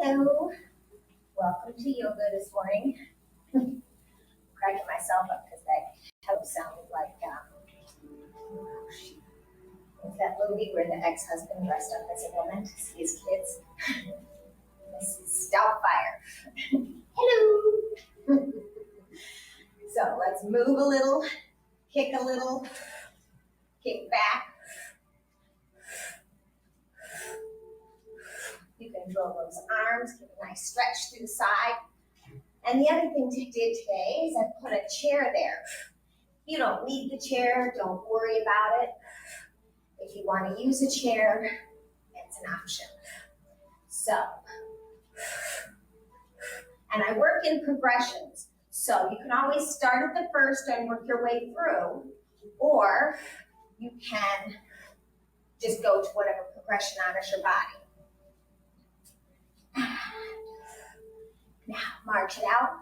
Hello, welcome to yoga this morning. Cracking myself up because that toe sounded like, it's that movie where the ex-husband dressed up as a woman to see his kids. Mrs. Doubtfire. Hello. So let's move a little, kick a little, kick back. You can draw those arms, give a nice stretch through the side. And the other thing I did today is I put a chair there. You don't need the chair, don't worry about it. If you want to use a chair, it's an option. So, and I work in progressions. So you can always start at the first and work your way through, or you can just go to whatever progression honors your body. Now, march it out.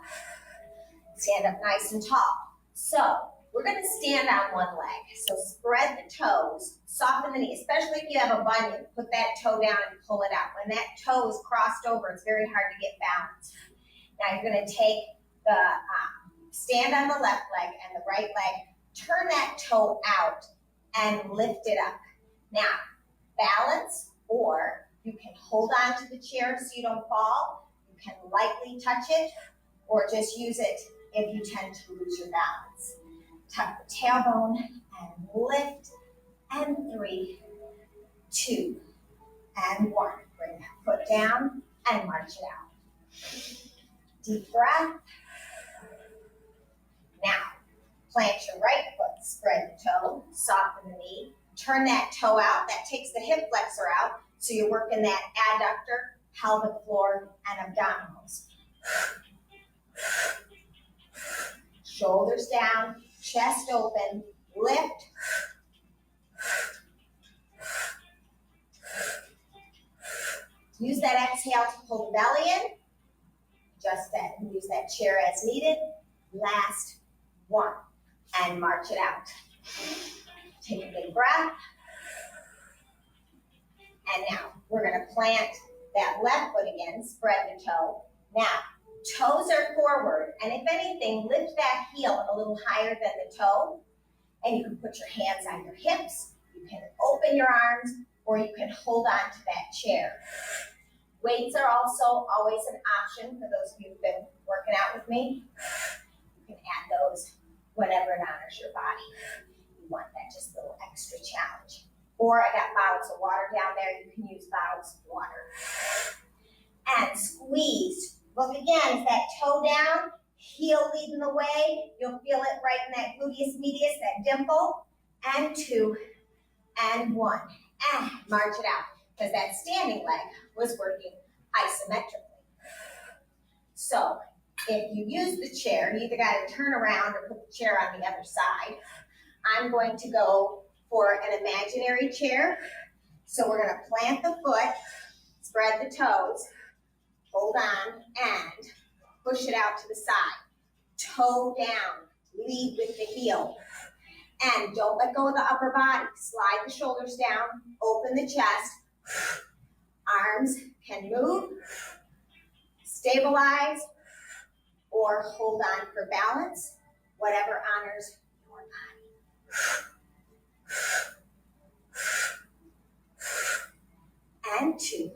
Stand up nice and tall. So, we're going to stand on one leg. So, spread the toes, soften the knee, especially if you have a bunion. Put that toe down and pull it out. When that toe is crossed over, it's very hard to get balanced. Now, you're going to take the stand on the left leg and the right leg, turn that toe out and lift it up. Now, balance, or you can hold on to the chair so you don't fall. You can lightly touch it, or just use it if you tend to lose your balance. Tuck the tailbone and lift, and 3, 2, and 1. Bring that foot down and march it out. Deep breath. Now, plant your right foot, spread the toe, soften the knee, turn that toe out. That takes the hip flexor out, so you're working that adductor, pelvic floor, and abdominals. Shoulders down, chest open, lift. Use that exhale to pull the belly in. Just that, and use that chair as needed. Last one, and march it out. Take a big breath. And now, we're gonna plant that left foot again, spread the toe. Now, toes are forward, and if anything, lift that heel a little higher than the toe, and you can put your hands on your hips, you can open your arms, or you can hold on to that chair. Weights are also always an option for those of you who've been working out with me. You can add those whenever it honors your body. You want that just little extra challenge. Or I got bottles of water down there. You can use bottles of water. And squeeze. Look again, is that toe down, heel leading the way. You'll feel it right in that gluteus medius, that dimple. And 2, and 1. And march it out. Because that standing leg was working isometrically. So, if you use the chair, you either got to turn around or put the chair on the other side. I'm going to go for an imaginary chair. So we're going to plant the foot, spread the toes, hold on, and push it out to the side. Toe down, lead with the heel. And don't let go of the upper body. Slide the shoulders down, open the chest. Arms can move, stabilize, or hold on for balance, whatever honors your body. And 2,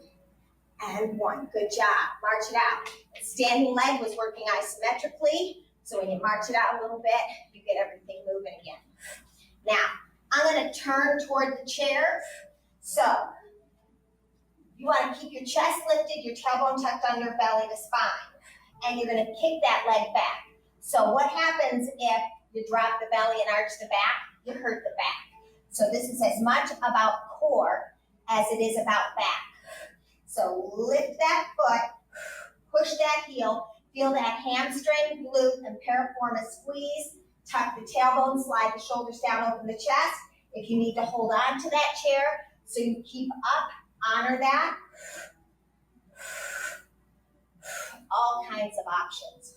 and 1. Good job. March it out. The standing leg was working isometrically, so when you march it out a little bit, you get everything moving again. Now, I'm going to turn toward the chair. So, you want to keep your chest lifted, your tailbone tucked under, belly to spine. And you're going to kick that leg back. So what happens if you drop the belly and arch the back? You hurt the back. So this is as much about core as it is about back. So lift that foot, push that heel, feel that hamstring, glute, and piriformis squeeze. Tuck the tailbone, slide the shoulders down, open the chest. If you need to hold on to that chair so you keep up, honor that. All kinds of options.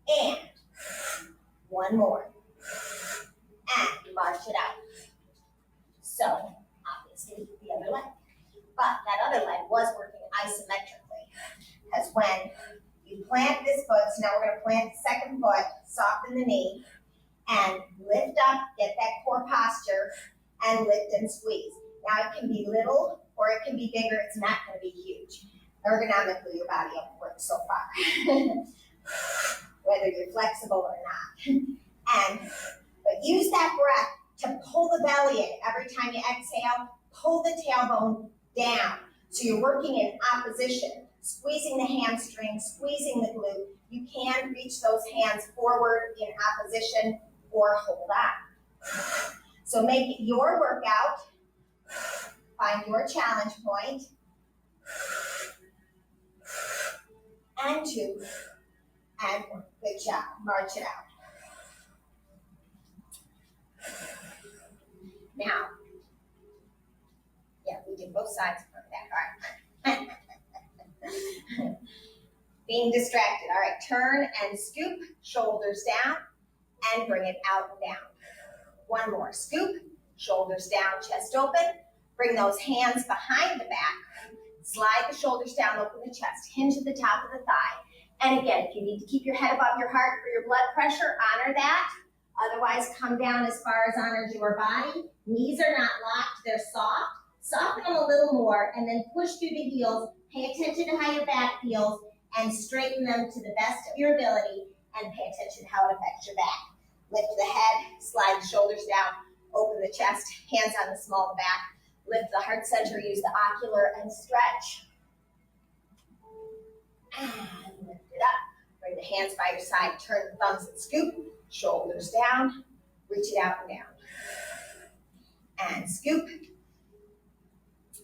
And 1 more. And march it out. So, obviously, the other leg. But that other leg was working isometrically. because when you plant this foot, so now we're going to plant the second foot, soften the knee, and lift up, get that core posture, and lift and squeeze. Now it can be little or it can be bigger. It's not going to be huge. Ergonomically, your body will work so far, whether you're flexible or not. But use that breath to pull the belly in. Every time you exhale, pull the tailbone down. So you're working in opposition, squeezing the hamstring, squeezing the glute. You can reach those hands forward in opposition or hold on. So make it your workout. Find your challenge point. And 2, and 1. Good job. March it out. Now, yeah, we did both sides of that. All right. Being distracted. All right, turn and scoop, shoulders down, and bring it out and down. One more. Scoop, shoulders down, chest open. Bring those hands behind the back. Slide the shoulders down, open the chest, hinge at the top of the thigh. And again, if you need to keep your head above your heart for your blood pressure, honor that. Otherwise, come down as far as honors your body. Knees are not locked, they're soft. Soften them a little more and then push through the heels. Pay attention to how your back feels and straighten them to the best of your ability and pay attention to how it affects your back. Lift the head, slide the shoulders down, open the chest, hands on the small of the back. Lift the heart center, use the ocular and stretch. And lift it up. Bring the hands by your side, turn the thumbs and scoop. Shoulders down, reach it out and down. And scoop.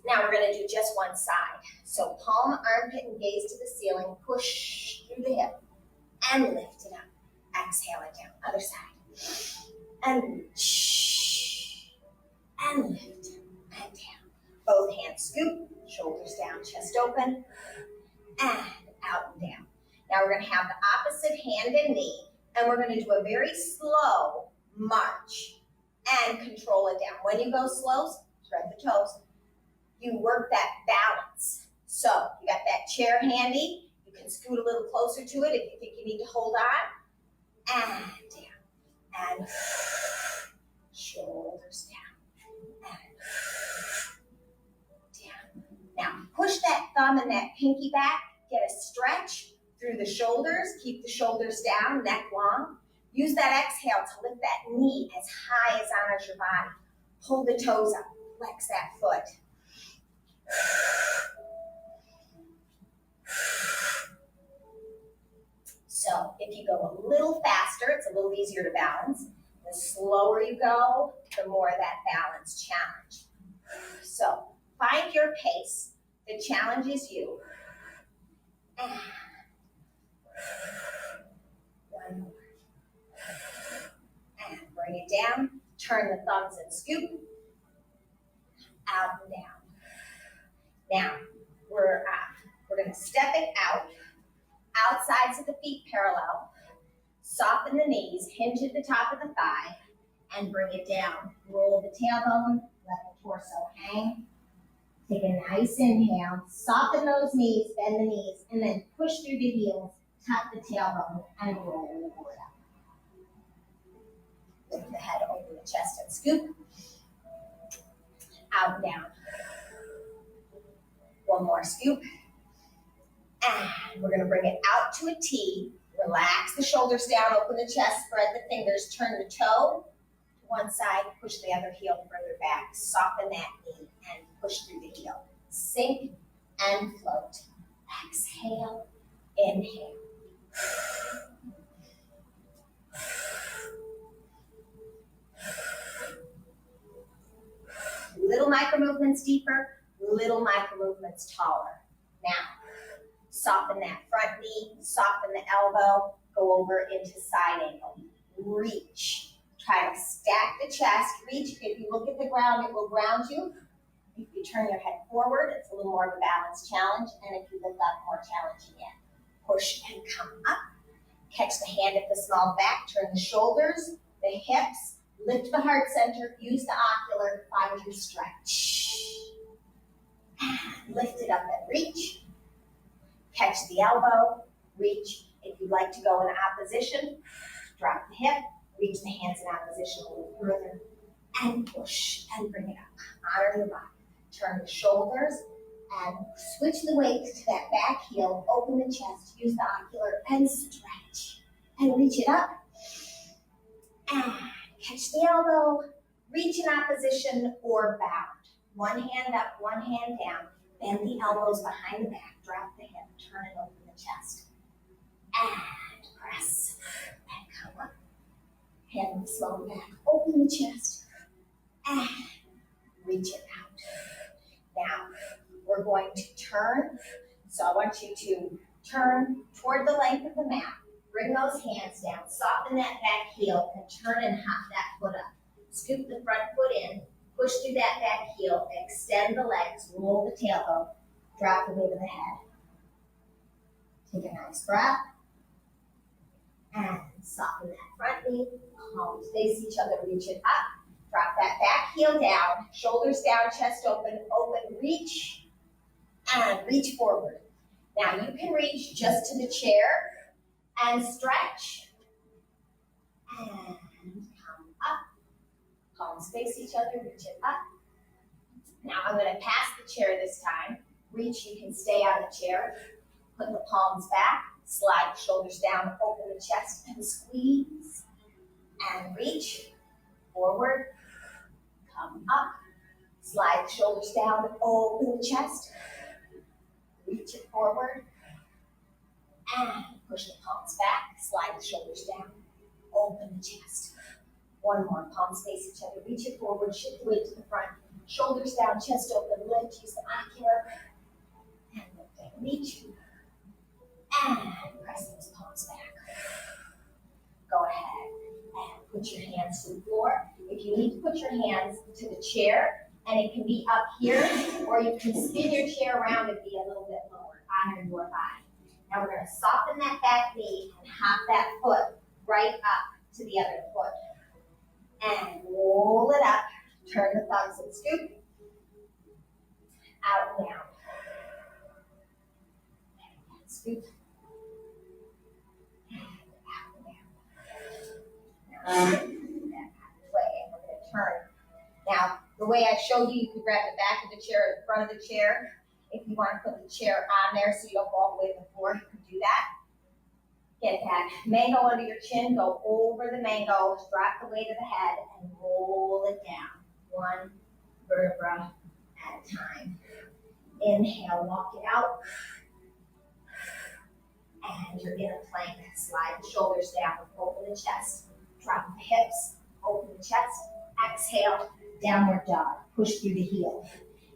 Now we're going to do just one side. So palm, armpit, and gaze to the ceiling. Push through the hip and lift it up. Exhale it down. Other side. And reach. And lift. And down. Both hands scoop. Shoulders down, chest open. And out and down. Now we're going to have the opposite hand and knee. And we're going to do a very slow march and control it down. When you go slow, spread the toes. You work that balance. So you got that chair handy. You can scoot a little closer to it if you think you need to hold on. And down. And shoulders down. And down. Now push that thumb and that pinky back. Get a stretch through the shoulders. Keep the shoulders down, neck long. Use that exhale to lift that knee as high as honors your body. Pull the toes up. Flex that foot. So if you go a little faster, it's a little easier to balance. The slower you go, the more that balance challenge. So find your pace. The challenge is you. One more. And bring it down. Turn the thumbs and scoop. Out and down. Now, we're going to step it out. Outsides of the feet parallel. Soften the knees. Hinge at the top of the thigh. And bring it down. Roll the tailbone. Let the torso hang. Take a nice inhale. Soften those knees. Bend the knees. And then push through the heels. Tuck the tailbone. And roll it up. Lift the head. Open the chest and scoop. Out and down. One more scoop. And we're going to bring it out to a T. Relax the shoulders down, open the chest, spread the fingers, turn the toe to one side, push the other heel further back. Soften that knee and push through the heel. Sink and float. Exhale, inhale. Little micro movements deeper, little micro movements taller. Now, soften that front knee, soften the elbow, go over into side angle. Reach. Try to stack the chest, reach. If you look at the ground, it will ground you. If you turn your head forward, it's a little more of a balance challenge. And if you lift up, more challenging yet. Push and come up. Catch the hand at the small back, turn the shoulders, the hips, lift the heart center, use the ocular, find your stretch. Lift it up and reach. Catch the elbow, reach. If you'd like to go in opposition, drop the hip, reach the hands in opposition a little further, and push and bring it up. Honor your body. Turn the shoulders and switch the weight to that back heel. Open the chest, use the ocular, and stretch. And reach it up. And catch the elbow, reach in opposition or bound. One hand up, one hand down. Bend the elbows behind the back, drop the hip, turn and open the chest. And press, and come up. Hand slow back, open the chest, and reach it out. Now, we're going to turn. So I want you to turn toward the length of the mat. Bring those hands down, soften that back heel, and turn and hop that foot up. Scoop the front foot in, push through that back heel, extend the legs, roll the tailbone, drop the weight of the head. Take a nice breath, and soften that front knee, palms face each other, reach it up. Drop that back heel down, shoulders down, chest open, reach, and reach forward. Now you can reach just to the chair and stretch, and come up. Palms face each other, reach it up. Now I'm going to pass the chair this time. Reach, you can stay on the chair. Put the palms back, slide the shoulders down, open the chest, and squeeze. And reach, forward, come up. Slide the shoulders down, open the chest. Reach it forward. And push the palms back, slide the shoulders down, open the chest. One more, palms face each other, reach it forward, shift the weight to the front, shoulders down, chest open, lift, use the ocular, and lift and reach. And press those palms back. Go ahead and put your hands to the floor. If you need to put your hands to the chair, and it can be up here, or you can spin your chair around and be a little bit lower. Honor your body. Now we're going to soften that back knee and hop that foot right up to the other foot. And roll it up. Turn the thumbs and scoop. Out and down. And scoop. And out and down. Now, that way, and we're going to turn. Now, the way I showed you, you can grab the back of the chair or the front of the chair. If you want to put the chair on there so you don't go all the way to the floor, you can do that. Get that mango under your chin, go over the mango, drop the weight of the head, and roll it down. One vertebra at a time. Inhale, walk it out. And you're in a plank. Slide the shoulders down, open the chest. Drop the hips, open the chest. Exhale, downward dog. Push through the heel.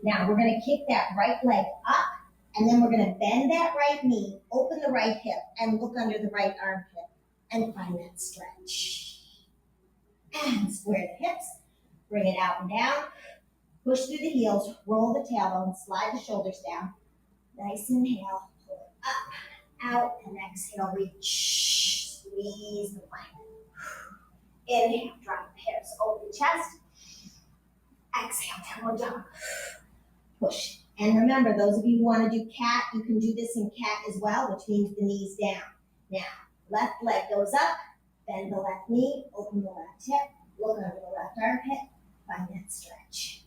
Now we're going to kick that right leg up, and then we're going to bend that right knee, open the right hip, and look under the right armpit, and find that stretch. And square the hips, bring it out and down, push through the heels, roll the tailbone, slide the shoulders down. Nice inhale, pull it up, out, and exhale, reach, squeeze the plank. Inhale, drop the hips, open the chest. Exhale, downward dog. Push. And remember, those of you who want to do cat, you can do this in cat as well, which means the knees down. Now, left leg goes up, bend the left knee, open the left hip, look under the left armpit, find that stretch.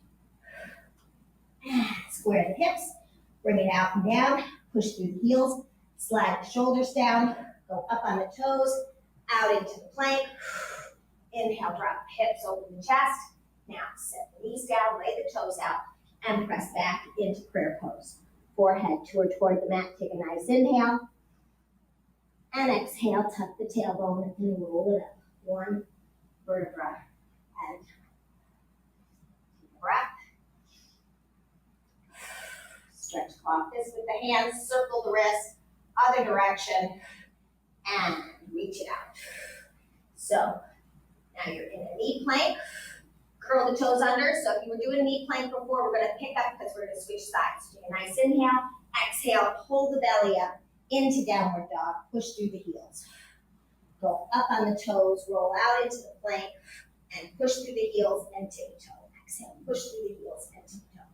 Square the hips, bring it out and down, push through the heels, slide the shoulders down, go up on the toes, out into the plank. Inhale, drop the hips, open the chest. Now, set the knees down, lay the toes out, and press back into prayer pose. Forehead toward the mat. Take a nice inhale. And exhale, tuck the tailbone and roll it up. One vertebra at a time. Deep breath. Stretch, claw fist with the hands, circle the wrist, other direction, and reach it out. So, now you're in a knee plank. Curl the toes under. So if you were doing a knee plank before, we're going to pick up because we're going to switch sides. Take a nice inhale, exhale, pull the belly up into downward dog, push through the heels. Go up on the toes, roll out into the plank, and push through the heels and tiptoe. Exhale, push through the heels and tiptoe.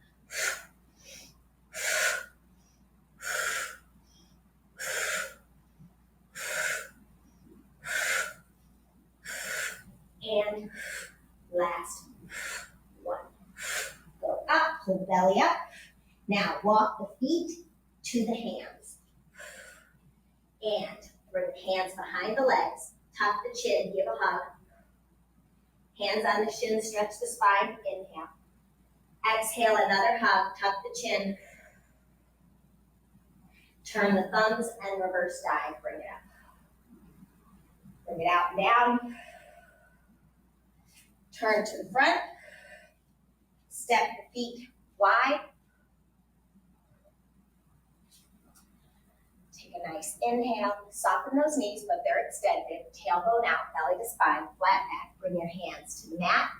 pull the belly up. Now walk the feet to the hands. And bring the hands behind the legs. Tuck the chin, give a hug. Hands on the shin, stretch the spine, inhale. Exhale, another hug, tuck the chin. Turn the thumbs and reverse dive, bring it up. Bring it out and down. Turn to the front. Step the feet wide. Take a nice inhale. Soften those knees, but they're extended. Tailbone out, belly to spine, flat back. Bring your hands to the mat.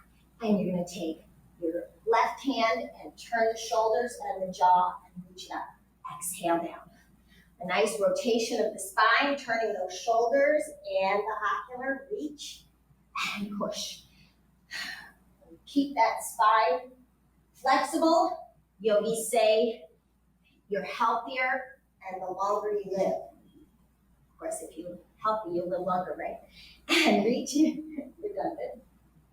And you're going to take your left hand and turn the shoulders and the jaw and reach it up. Exhale down. A nice rotation of the spine, turning those shoulders and the ocular. Reach and push. Keep that spine flexible. Yogis say you're healthier and the longer you live. Of course, if you're healthy, you'll live longer, right? And reach, redundant.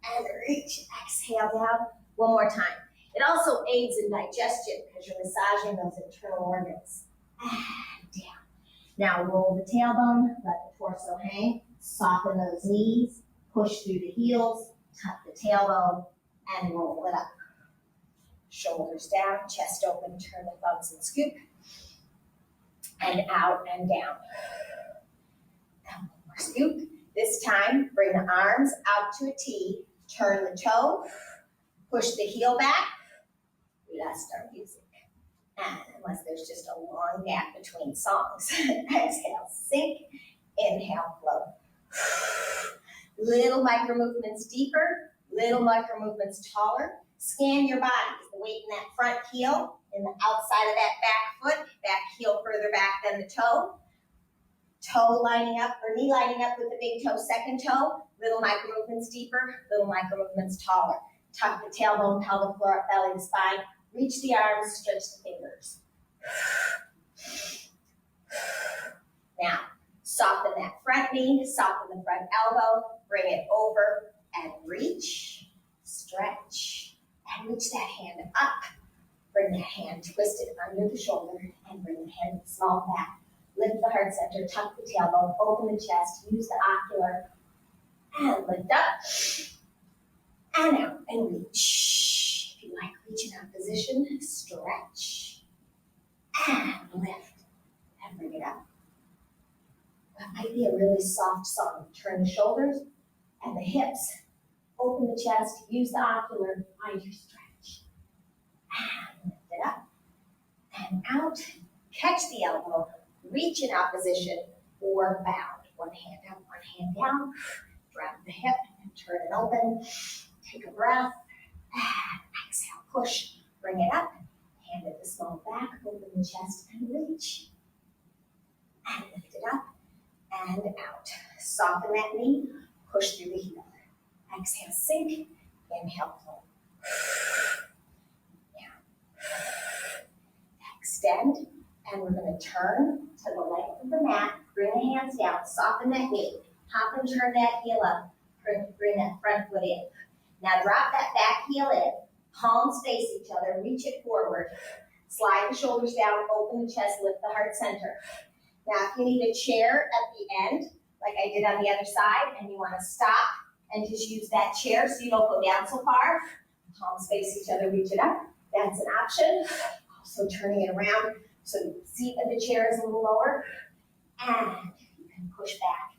And reach, exhale down. One more time. It also aids in digestion because you're massaging those internal organs. And down. Now roll the tailbone, let the torso hang, soften those knees, push through the heels, tuck the tailbone, and roll it up. Shoulders down, chest open, turn the thumbs and scoop. And out and down. And one more scoop. This time, bring the arms out to a T, turn the toe, push the heel back. We lost our music. And unless there's just a long gap between songs. Exhale, sink, inhale, float. Little micro movements deeper, little micro movements taller. Scan your body. Is the weight in that front heel, in the outside of that back foot, back heel further back than the toe. Toe lining up, or knee lining up with the big toe, second toe. Little micro movements deeper, little micro movements taller. Tuck the tailbone, pelvic floor, belly to spine. Reach the arms, stretch the fingers. Now, soften that front knee, soften the front elbow, bring it over and reach, stretch, and reach that hand up. Bring that hand twisted under the shoulder and bring the hand small back. Lift the heart center, tuck the tailbone, open the chest, use the ocular, and lift up, and out, and reach. If you like, reach in that position, stretch, and lift, and bring it up. That might be a really soft song. Turn the shoulders and the hips, open the chest, use the ocular, find your stretch, and lift it up, and out, catch the elbow, reach in opposition, or bound. One hand up, one hand down, drop the hip, and turn it open, take a breath, and exhale, push, bring it up, hand at the small back, open the chest, and reach, and lift it up, and out. Soften that knee, push through the heel. Exhale, sink, inhale, float. Now, extend, and we're going to turn to the length of the mat, bring the hands down, soften that knee, hop and turn that heel up, bring that front foot in. Now drop that back heel in, palms face each other, reach it forward, slide the shoulders down, open the chest, lift the heart center. Now if you need a chair at the end, like I did on the other side, and you want to stop and just use that chair so you don't go down so far, palms face each other, reach it up, that's an option. Also turning it around so the seat of the chair is a little lower, and you can push back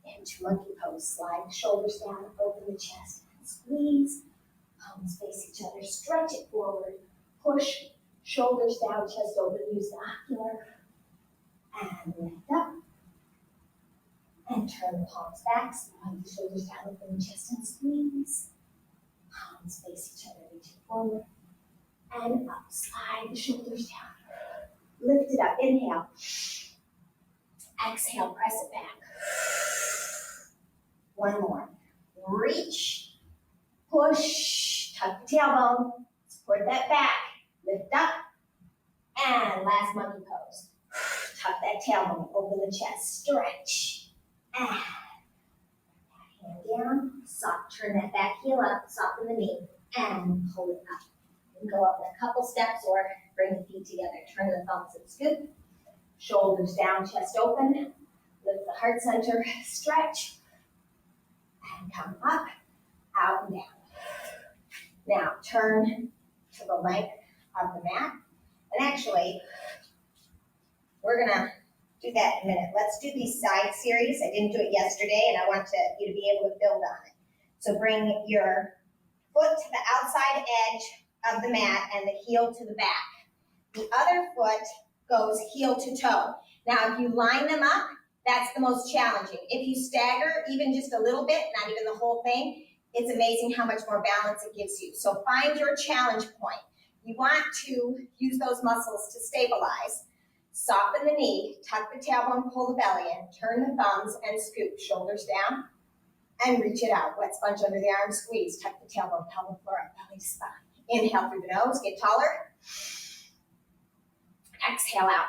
into monkey pose. Slide the shoulders down, open the chest, and squeeze. Palms face each other, stretch it forward, push, shoulders down, chest open, use the ocular, and lift up. And turn the palms back, slide the shoulders down, open the chest, and squeeze. Palms face each other, reach it forward, and up. Slide the shoulders down. Lift it up, inhale. Exhale, press it back. One more. Reach, push, tuck the tailbone, support that back, lift up, and last monkey pose. Tuck that tailbone, open the chest, stretch, and hand down, soft, turn that back heel up, soften the knee, and pull it up. can go up a couple steps or bring the feet together. Turn the thumbs and scoop. Shoulders down, chest open. Lift the heart center, stretch. And come up, out and down. Now turn to the length of the mat. And actually, we're gonna do that in a minute. Let's do these side series. I didn't do it yesterday and I want you to be able to build on it. So bring your foot to the outside edge of the mat and the heel to the back. The other foot goes heel to toe. Now, if you line them up, that's the most challenging. If you stagger even just a little bit, not even the whole thing, it's amazing how much more balance it gives you. So find your challenge point. You want to use those muscles to stabilize. Soften the knee, tuck the tailbone, pull the belly in, turn the thumbs and scoop, shoulders down, and reach it out. Wet sponge under the arm, squeeze, tuck the tailbone, pelvic floor up, belly to spine. Inhale through the nose, get taller. Exhale out.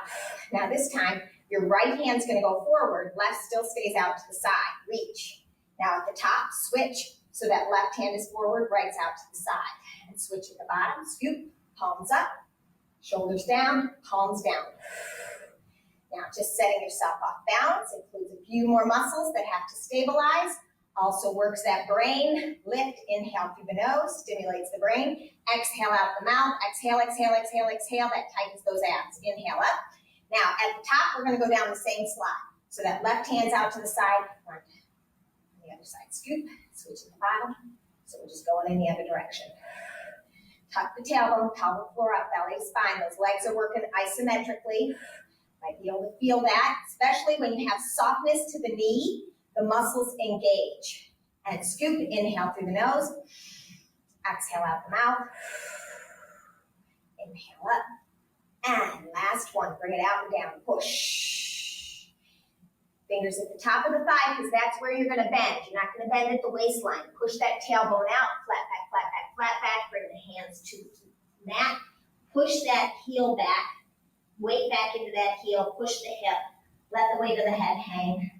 Now this time, your right hand's gonna go forward, left still stays out to the side, reach. Now at the top, switch, so that left hand is forward, right's out to the side. And switch at the bottom, scoop, palms up, shoulders down, palms down. Now just setting yourself off balance, includes a few more muscles that have to stabilize. Also works that brain, lift, inhale through the nose, stimulates the brain. Exhale out the mouth, exhale, exhale, exhale, exhale, that tightens those abs. Inhale up. Now at the top, we're gonna go down the same slide. So that left hand's out to the side, front, on the other side, scoop, switch at the bottom. So we're just going in the other direction. Tuck the tailbone, pelvic floor up, belly to spine. Those legs are working isometrically. Might be able to feel that, especially when you have softness to the knee, the muscles engage. And scoop, inhale through the nose, exhale out the mouth, inhale up. And last one, bring it out and down, push. Fingers at the top of the thigh, because that's where you're gonna bend. You're not gonna bend at the waistline. Push that tailbone out, flat back, flat back, flat back. Bring the hands to the mat. Push that heel back, weight back into that heel, push the hip. Let the weight of the head hang.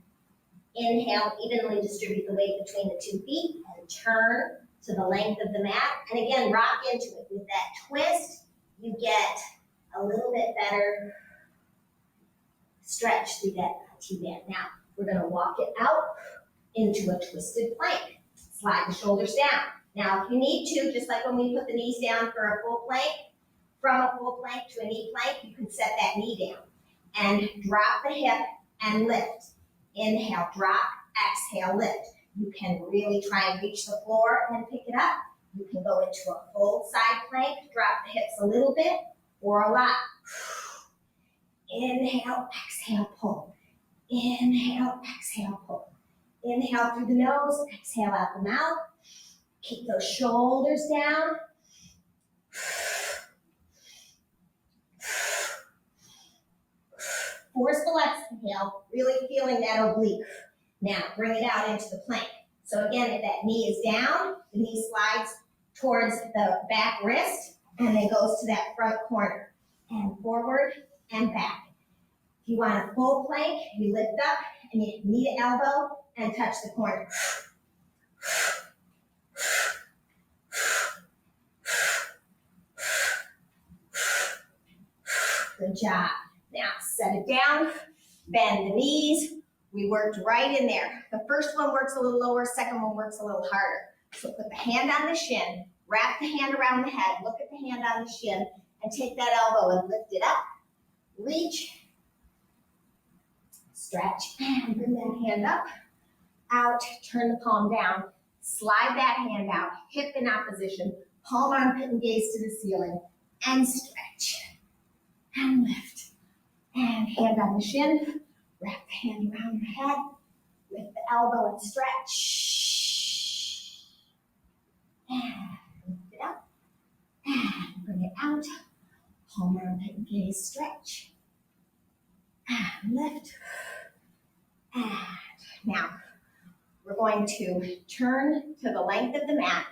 Inhale, evenly distribute the weight between the 2 feet and turn to the length of the mat. And again, rock into it. With that twist, you get a little bit better stretch through that T-band. Now, we're gonna walk it out into a twisted plank. Slide the shoulders down. Now, if you need to, just like when we put the knees down for a full plank, from a full plank to a knee plank, you can set that knee down. And drop the hip and lift. Inhale, drop, exhale, lift. You can really try and reach the floor and pick it up. You can go into a full side plank, drop the hips a little bit or a lot. Inhale, exhale, pull. Inhale, exhale, pull. Inhale through the nose, exhale out the mouth. Keep those shoulders down. Forceful exhale, really feeling that oblique. Now, bring it out into the plank. So again, if that knee is down, the knee slides towards the back wrist and then goes to that front corner. And forward and back. If you want a full plank, you lift up and you knee to elbow and touch the corner. Good job. Now, set it down, bend the knees. We worked right in there. The first one works a little lower, second one works a little harder. So put the hand on the shin, wrap the hand around the head, look at the hand on the shin, and take that elbow and lift it up. Reach, stretch, and bring that hand up, out, turn the palm down, slide that hand out, hip in opposition, palm, armpit, and gaze to the ceiling, and stretch, and lift. And hand on the shin, wrap the hand around the head, lift the elbow and stretch. And lift it up, and bring it out. Palm, armpit, and gaze, stretch. And lift. And now, we're going to turn to the length of the mat,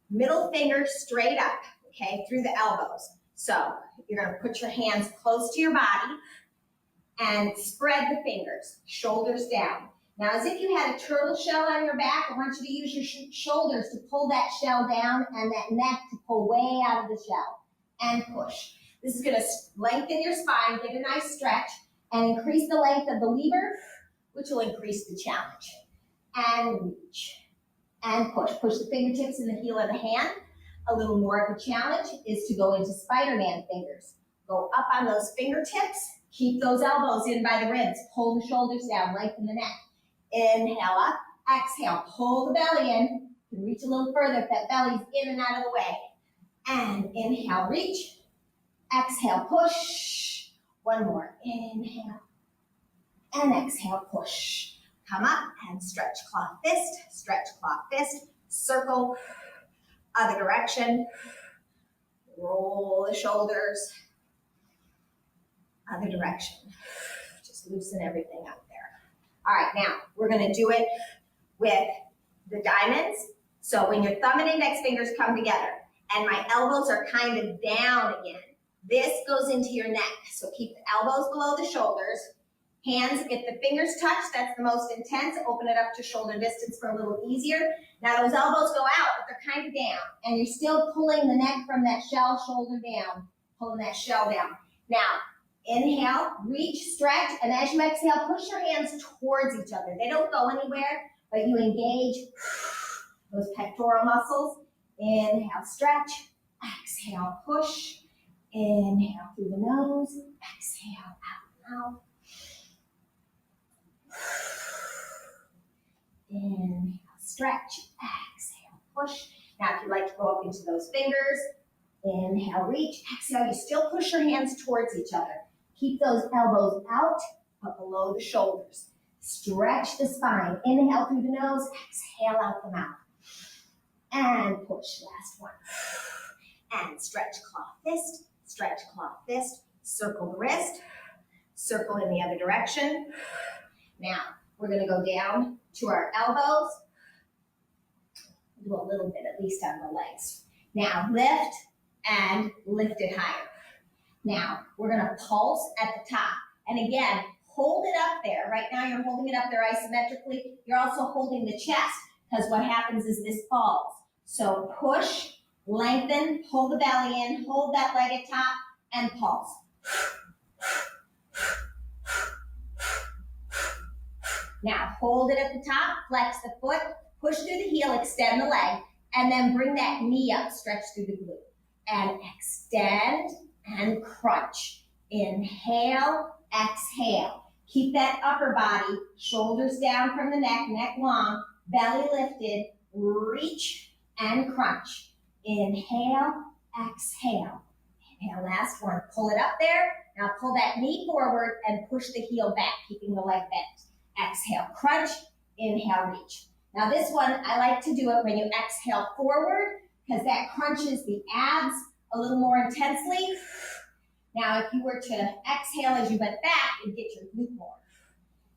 middle finger straight up, okay, through the elbows. So, you're gonna put your hands close to your body and spread the fingers, shoulders down. Now, as if you had a turtle shell on your back, I want you to use your shoulders to pull that shell down and that neck to pull way out of the shell and push. This is gonna lengthen your spine, get a nice stretch, and increase the length of the lever, which will increase the challenge. And reach, and push. Push the fingertips in the heel of the hand. A little more of a challenge is to go into Spider-Man fingers. Go up on those fingertips, keep those elbows in by the ribs, pull the shoulders down, lengthen the neck. Inhale up, exhale, pull the belly in. You can reach a little further if that belly's in and out of the way. And inhale, reach. Exhale, push. One more. Inhale. And exhale, push. Come up and stretch, claw, fist, circle, other direction. Roll the shoulders, other direction. Just loosen everything up there. All right, now we're gonna do it with the diamonds. So when your thumb and index fingers come together and my elbows are kind of down again, this goes into your neck. So keep the elbows below the shoulders. Hands, if the fingers touch, that's the most intense. Open it up to shoulder distance for a little easier. Now those elbows go out, but they're kind of down. And you're still pulling the neck from that shell, shoulder down, pulling that shell down. Now, inhale, reach, stretch, and as you exhale, push your hands towards each other. They don't go anywhere, but you engage those pectoral muscles. Inhale, stretch, exhale, push. Inhale through the nose, exhale out the mouth. Inhale, stretch, exhale, push. Now if you'd like to go up into those fingers, inhale, reach, exhale. You still push your hands towards each other. Keep those elbows out, but below the shoulders. Stretch the spine. Inhale through the nose, exhale out the mouth. And push, last one. And stretch, claw, fist, circle the wrist, circle in the other direction. Now, we're gonna go down to our elbows. Do a little bit, at least on the legs. Now, lift and lift it higher. Now, we're gonna pulse at the top. And again, hold it up there. Right now, you're holding it up there isometrically. You're also holding the chest, because what happens is this falls. So push, lengthen, pull the belly in, hold that leg at top, and pulse. Now, hold it at the top, flex the foot, push through the heel, extend the leg, and then bring that knee up, stretch through the glute. And extend and crunch. Inhale, exhale. Keep that upper body, shoulders down from the neck, neck long, belly lifted, reach and crunch. Inhale, exhale. Inhale, last one. Pull it up there. Now pull that knee forward and push the heel back, keeping the leg bent. Exhale, crunch. Inhale, reach. Now this one, I like to do it when you exhale forward, because that crunches the abs a little more intensely. Now, if you were to exhale as you went back, you'd get your glute more.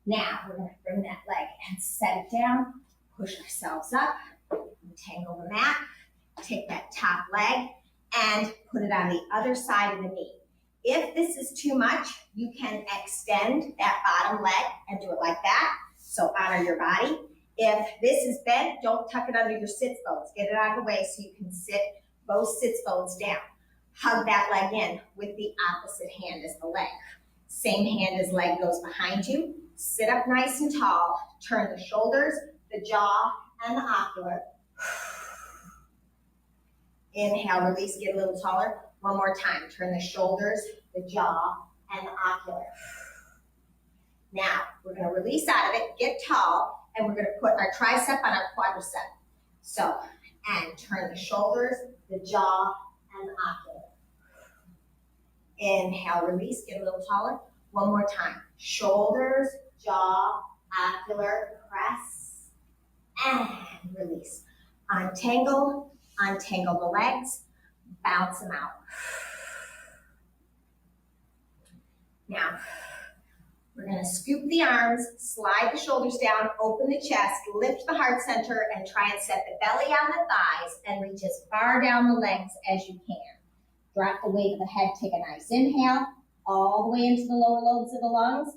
Now, we're going to bring that leg and set it down, push ourselves up, entangle the mat, take that top leg, and put it on the other side of the knee. If this is too much, you can extend that bottom leg and do it like that. So honor your body. If this is bent, don't tuck it under your sits bones. Get it out of the way so you can sit both sits bones down. Hug that leg in with the opposite hand as the leg. Same hand as leg goes behind you. Sit up nice and tall. Turn the shoulders, the jaw, and the ocular. Inhale, release, get a little taller. One more time. Turn the shoulders, the jaw, and the ocular. Now, we're going to release out of it, get tall, and we're going to put our tricep on our quadricep. So, and turn the shoulders, the jaw, and the ocular. Inhale, release, get a little taller. One more time. Shoulders, jaw, ocular, press, and release. Untangle the legs, bounce them out. Now, we're going to scoop the arms, slide the shoulders down, open the chest, lift the heart center, and try and set the belly on the thighs and reach as far down the legs as you can. Drop the weight of the head, take a nice inhale, all the way into the lower lobes of the lungs.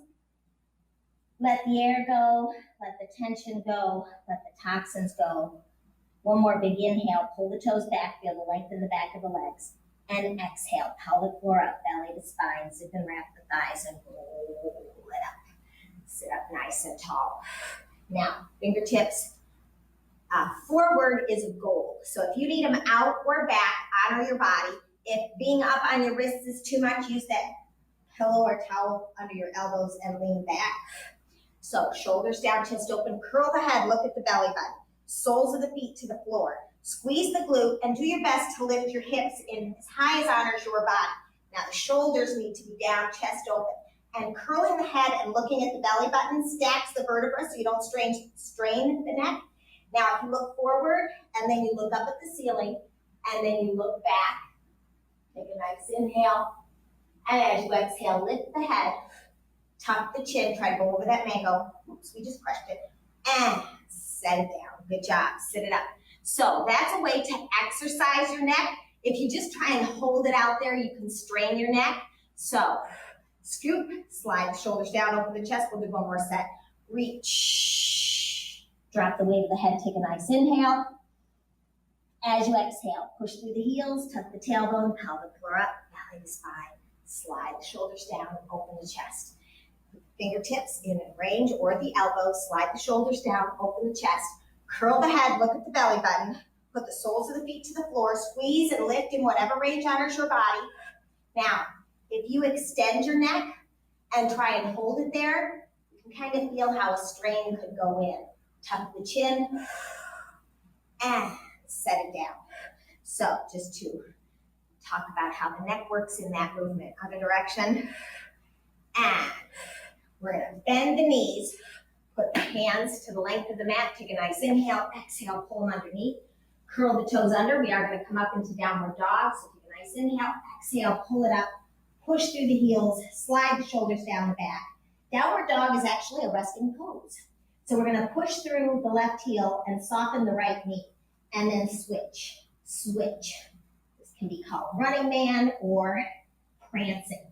Let the air go, let the tension go, let the toxins go. One more big inhale, pull the toes back, feel the length in the back of the legs. And exhale, pelvic floor up, belly to spine, zip and wrap the thighs and roll it up. Sit up nice and tall. Now, fingertips forward is a goal. So if you need them out or back, honor your body. If being up on your wrists is too much, use that pillow or towel under your elbows and lean back. So shoulders down, chest open, curl the head, look at the belly button. Soles of the feet to the floor. Squeeze the glute and do your best to lift your hips in as high as honors your body. Now the shoulders need to be down, chest open. And curling the head and looking at the belly button stacks the vertebrae so you don't strain the neck. Now if you look forward and then you look up at the ceiling and then you look back, take a nice inhale. And as you exhale, lift the head, tuck the chin, try to go over that mango. Oops, we just crushed it. And set it down. Good job. Sit it up. So that's a way to exercise your neck. If you just try and hold it out there, you can strain your neck. So scoop, slide the shoulders down, open the chest. We'll do one more set. Reach. Drop the weight of the head. Take a nice inhale. As you exhale, push through the heels, tuck the tailbone, pelvic floor up, belly to spine. Slide the shoulders down and open the chest. Fingertips in range or the elbows, slide the shoulders down, open the chest, curl the head, look at the belly button, put the soles of the feet to the floor, squeeze and lift in whatever range honors your body. Now, if you extend your neck and try and hold it there, you can kind of feel how a strain could go in. Tuck the chin and set it down. So just to talk about how the neck works in that movement. Other direction. And we're going to bend the knees, put the hands to the length of the mat, take a nice inhale, exhale, pull them underneath, curl the toes under. We are going to come up into downward dog, so take a nice inhale, exhale, pull it up, push through the heels, slide the shoulders down the back. Downward dog is actually a resting pose. So we're going to push through the left heel and soften the right knee, and then switch. This can be called running man or prancing.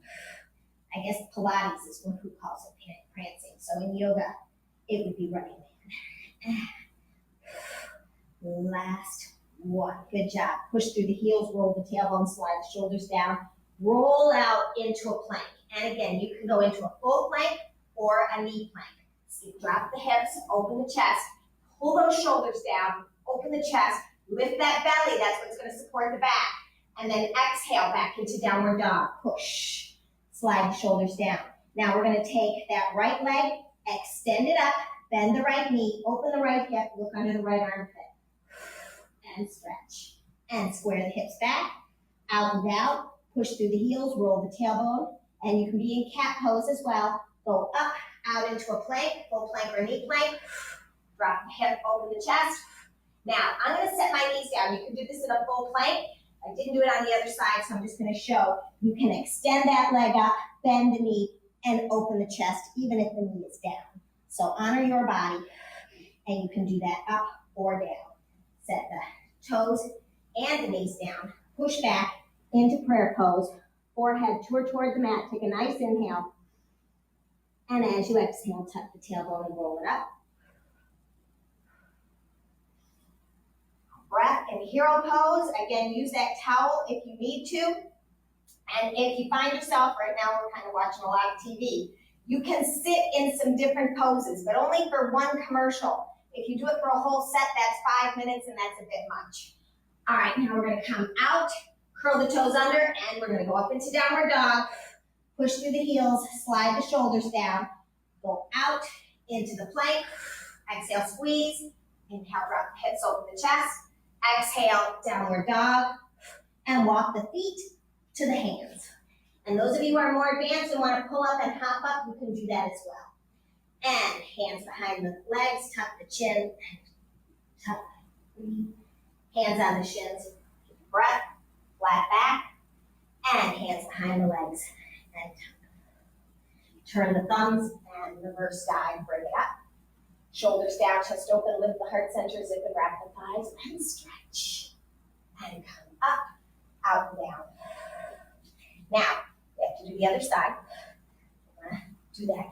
I guess Pilates is one who calls it prancing. So in yoga, it would be running man. Last one. Good job. Push through the heels, roll the tailbone, slide the shoulders down, roll out into a plank. And again, you can go into a full plank or a knee plank. So you drop the hips, open the chest, pull those shoulders down, open the chest, lift that belly. That's what's going to support the back. And then exhale back into downward dog. Push. Slide the shoulders down. Now we're going to take that right leg, extend it up, bend the right knee, open the right hip, look under the right armpit, and stretch. And square the hips back, out and down, push through the heels, roll the tailbone, and you can be in cat pose as well. Go up, out into a plank, full plank or knee plank, drop the hip, open the chest. Now I'm going to set my knees down. You can do this in a full plank. I didn't do it on the other side, so I'm just going to show. You can extend that leg up, bend the knee, and open the chest, even if the knee is down. So honor your body, and you can do that up or down. Set the toes and the knees down. Push back into prayer pose. Forehead toward the mat. Take a nice inhale. And as you exhale, tuck the tailbone and roll it up. Breath in hero pose. Again, use that towel if you need to. And if you find yourself, right now we're kind of watching a lot of TV, you can sit in some different poses, but only for one commercial. If you do it for a whole set, that's 5 minutes, and that's a bit much. All right, now we're going to come out, curl the toes under, and we're going to go up into downward dog. Push through the heels, slide the shoulders down, go out into the plank. Exhale, squeeze. Inhale, drop the hips, open the chest. Exhale, downward dog, and walk the feet to the hands. And those of you who are more advanced and want to pull up and hop up, you can do that as well. And hands behind the legs, tuck the chin, tuck, hands on the shins, keep the breath, flat back, and hands behind the legs, and tuck. Turn the thumbs and reverse dive, bring it up. Shoulders down, chest open, lift the heart center, zip and wrap the thighs, and stretch. And come up, out and down. Now, we have to do the other side. Do that.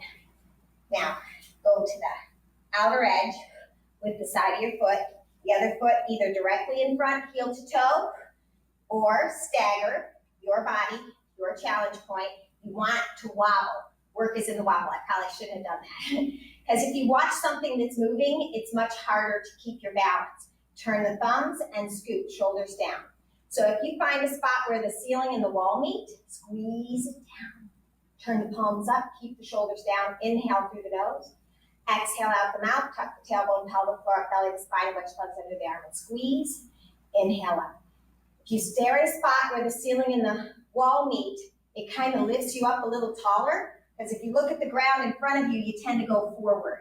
Now, go to the outer edge with the side of your foot, the other foot either directly in front, heel to toe, or stagger your body, your challenge point. You want to wobble. Work is in the wobble. I probably shouldn't have done that. Because if you watch something that's moving, it's much harder to keep your balance. Turn the thumbs and scoot, shoulders down. So if you find a spot where the ceiling and the wall meet, squeeze it down. Turn the palms up, keep the shoulders down. Inhale through the nose. Exhale out the mouth, tuck the tailbone, pelvic floor, belly, the spine, wedge plugs under the arm, and squeeze. Inhale up. If you stare at a spot where the ceiling and the wall meet, it kind of lifts you up a little taller, because if you look at the ground in front of you, you tend to go forward.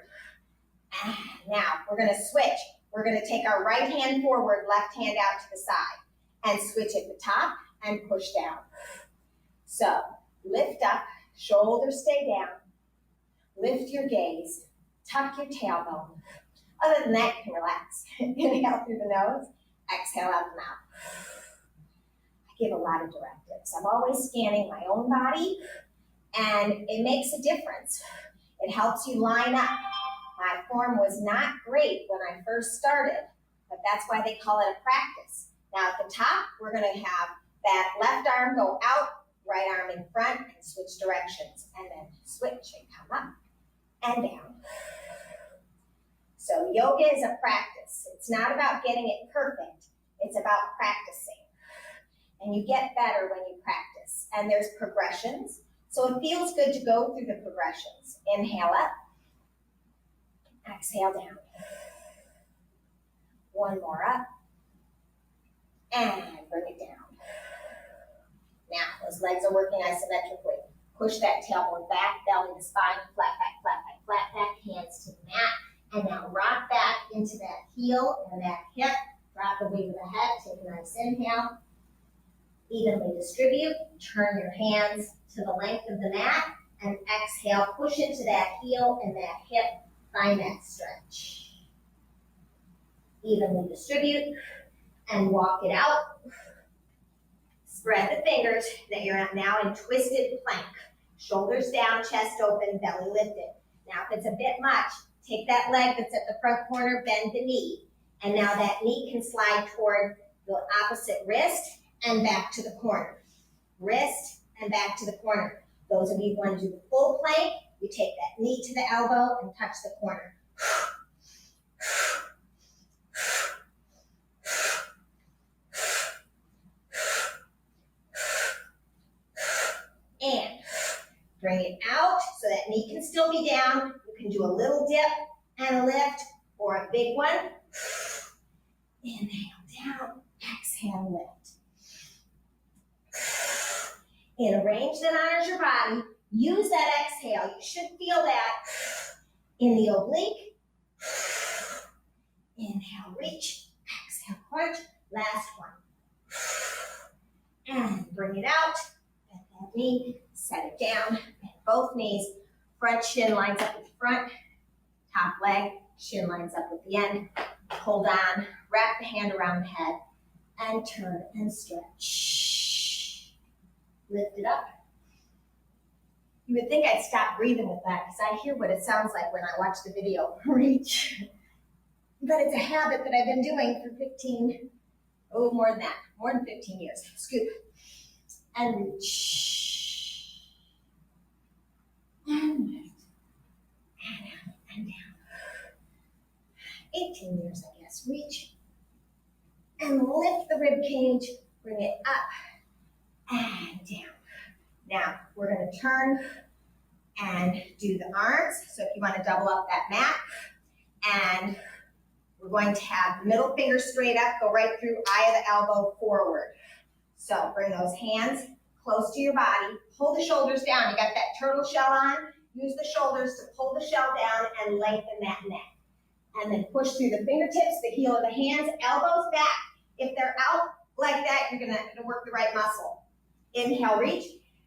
Now, we're going to switch. We're going to take our right hand forward, left hand out to the side, and switch at the top and push down. So, lift up, shoulders stay down, lift your gaze, tuck your tailbone. Other than that, you can relax. Inhale through the nose, exhale out the mouth. I give a lot of directives. I'm always scanning my own body, and it makes a difference. It helps you line up. My form was not great when I first started, but that's why they call it a practice. Now at the top, we're going to have that left arm go out, right arm in front, and switch directions, and then switch and come up and down. So yoga is a practice. It's not about getting it perfect. It's about practicing. And you get better when you practice. And there's progressions. So it feels good to go through the progressions. Inhale up. Exhale down. One more up. And bring it down. Now, those legs are working isometrically. Push that tailbone back, belly to spine, flat back, flat back, flat back, hands to the mat. And now rock back into that heel and that hip. Drop the weight of the head, take a nice inhale. Evenly distribute, turn your hands to the length of the mat, and exhale, push into that heel and that hip, find that stretch. Evenly distribute, and walk it out. Spread the fingers, that you're now in twisted plank. Shoulders down, chest open, belly lifted. Now if it's a bit much, take that leg that's at the front corner, bend the knee. And now that knee can slide toward the opposite wrist and back to the corner. Wrist and back to the corner. Those of you who want to do the full plank, you take that knee to the elbow and touch the corner. And bring it out so that knee can still be down. You can do a little dip and a lift or a big one. Inhale down, exhale lift. In a range that honors your body, use that exhale. You should feel that in the oblique. Inhale, reach, exhale, crunch. Last one. And bring it out. Bend that knee, set it down. Bend both knees. Front shin lines up with the front. Top leg, shin lines up with the end. Hold on, wrap the hand around the head, and turn and stretch. Lift it up. You would think I'd stop breathing with that because I hear what it sounds like when I watch the video. Reach. But it's a habit that I've been doing for more than 15 years. Scoop. And reach. And lift. And out and down. 18 years, I guess. Reach and lift the rib cage, bring it up and down. Now, we're going to turn and do the arms. So if you want to double up that mat, and we're going to have the middle finger straight up, go right through eye of the elbow forward. So bring those hands close to your body, pull the shoulders down. You got that turtle shell on, use the shoulders to pull the shell down and lengthen that neck. And then push through the fingertips, the heel of the hands, elbows back. If they're out like that, you're gonna work the right muscle. Inhale, reach.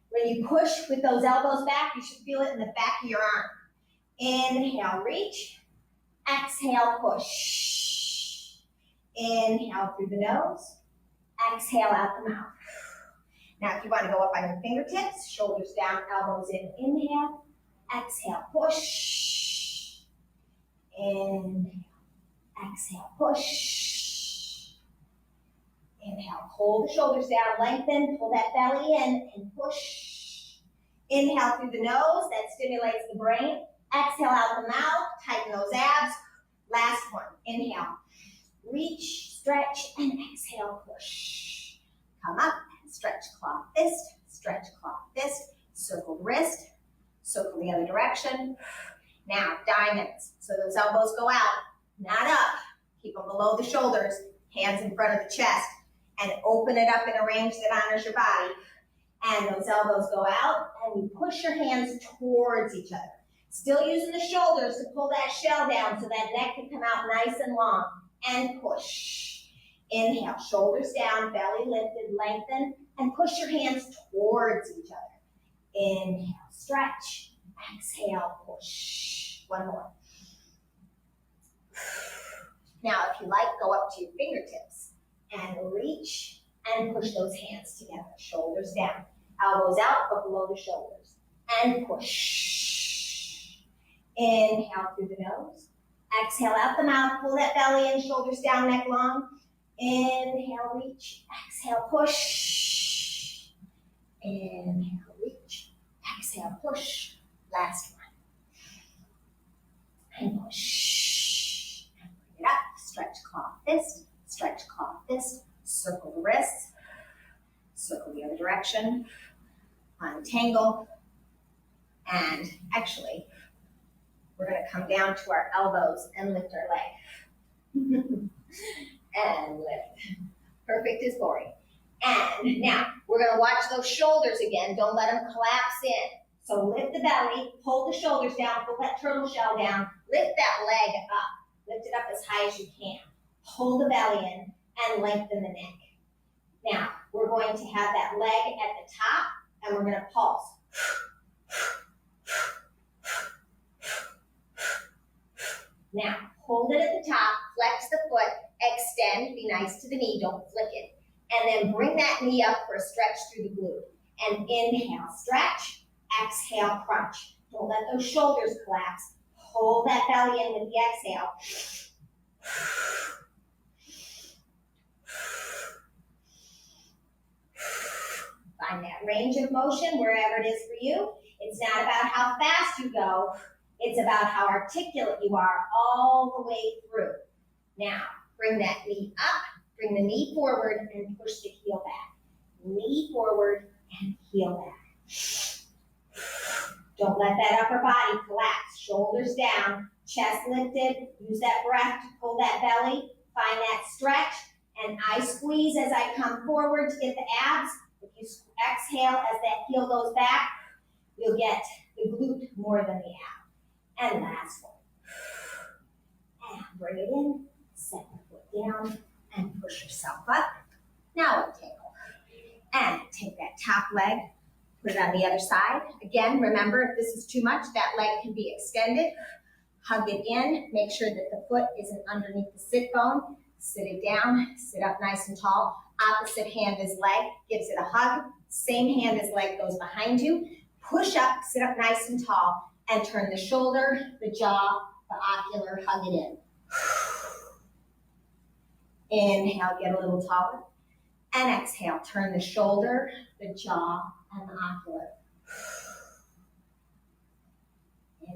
When you push with those elbows back, you should feel it in the back of your arm. Inhale, reach. Exhale, push. Inhale through the nose. Exhale out the mouth. Now, if you want to go up on your fingertips, shoulders down, elbows in. Inhale. Exhale, push. Inhale. Exhale, push. Inhale, hold the shoulders down, lengthen, pull that belly in, and push. Inhale through the nose, that stimulates the brain. Exhale out the mouth, tighten those abs. Last one, inhale. Reach, stretch, and exhale, push. Come up, stretch, claw, fist, stretch, claw, fist, circle the wrist, circle the other direction. Now, diamonds. So those elbows go out, not up. Keep them below the shoulders, hands in front of the chest, and open it up in a range that honors your body. And those elbows go out, and you push your hands towards each other. Still using the shoulders to pull that shell down so that neck can come out nice and long. And push. Inhale, shoulders down, belly lifted, lengthen, and push your hands towards each other. Inhale, stretch. Exhale, push. One more. Now, if you like, go up to your fingertips and reach and push those hands together. Shoulders down, elbows out, but below the shoulders. And push. Inhale through the nose. Exhale out the mouth, pull that belly in, shoulders down, neck long. Inhale, reach. Exhale, push. Inhale, reach. Exhale, push. Last one. And push. And bring it up. Stretch, claw, fist. Stretch, claw, fist. Circle the wrists. Circle the other direction. Untangle. And actually, we're going to come down to our elbows and lift our leg. And lift. Perfect is boring. And now, we're going to watch those shoulders again. Don't let them collapse in. So lift the belly, pull the shoulders down, pull that turtle shell down, lift that leg up. Lift it up as high as you can. Pull the belly in and lengthen the neck. Now, we're going to have that leg at the top, and we're going to pulse. Now, hold it at the top, flex the foot, extend, be nice to the knee, don't flick it. And then bring that knee up for a stretch through the glute. And inhale, stretch, exhale, crunch. Don't let those shoulders collapse. Hold that belly in with the exhale. Find that range of motion wherever it is for you. It's not about how fast you go. It's about how articulate you are all the way through. Now, bring that knee up, bring the knee forward, and push the heel back. Knee forward and heel back. Don't let that upper body collapse. Shoulders down, chest lifted. Use that breath to pull that belly. Find that stretch. And I squeeze as I come forward to get the abs. If you exhale as that heel goes back, you'll get the glute more than the ab. And last one. And bring it in, set the foot down, and push yourself up. Now untangle. And take that top leg, put it on the other side. Again, remember, if this is too much, that leg can be extended. Hug it in, make sure that the foot isn't underneath the sit bone. Sit it down, sit up nice and tall. Opposite hand is leg, gives it a hug. Same hand as leg goes behind you. Push up, sit up nice and tall, and turn the shoulder, the jaw, the ocular, hug it in. Inhale, get a little taller. And exhale, turn the shoulder, the jaw, and the ocular.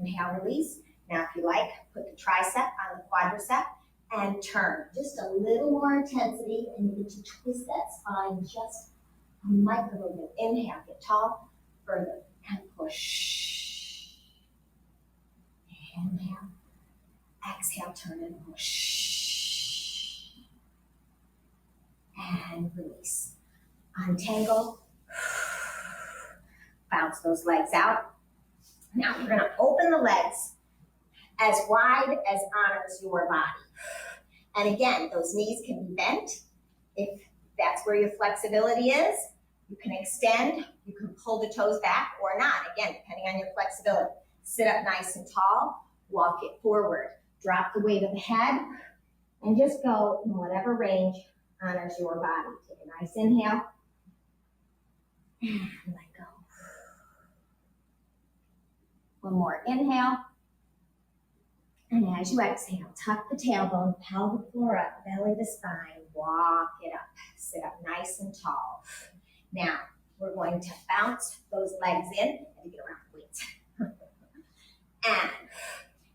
Inhale, release. Now, if you like, put the tricep on the quadricep and turn. Just a little more intensity, and you get to twist that spine just a micro bit. Inhale, get tall, further, and push. Inhale. Exhale, turn and push. And release. Untangle. Bounce those legs out. Now we're going to open the legs as wide as honors your body. And again, those knees can be bent. If that's where your flexibility is, you can extend, you can pull the toes back or not, again, depending on your flexibility. Sit up nice and tall, walk it forward. Drop the weight of the head, and just go in whatever range honors your body. Take a nice inhale, and let go. One more inhale, And as you exhale, tuck the tailbone, pelvic floor up, belly to spine, walk it up. Sit up nice and tall. Now, we're going to bounce those legs in and get around the weight. And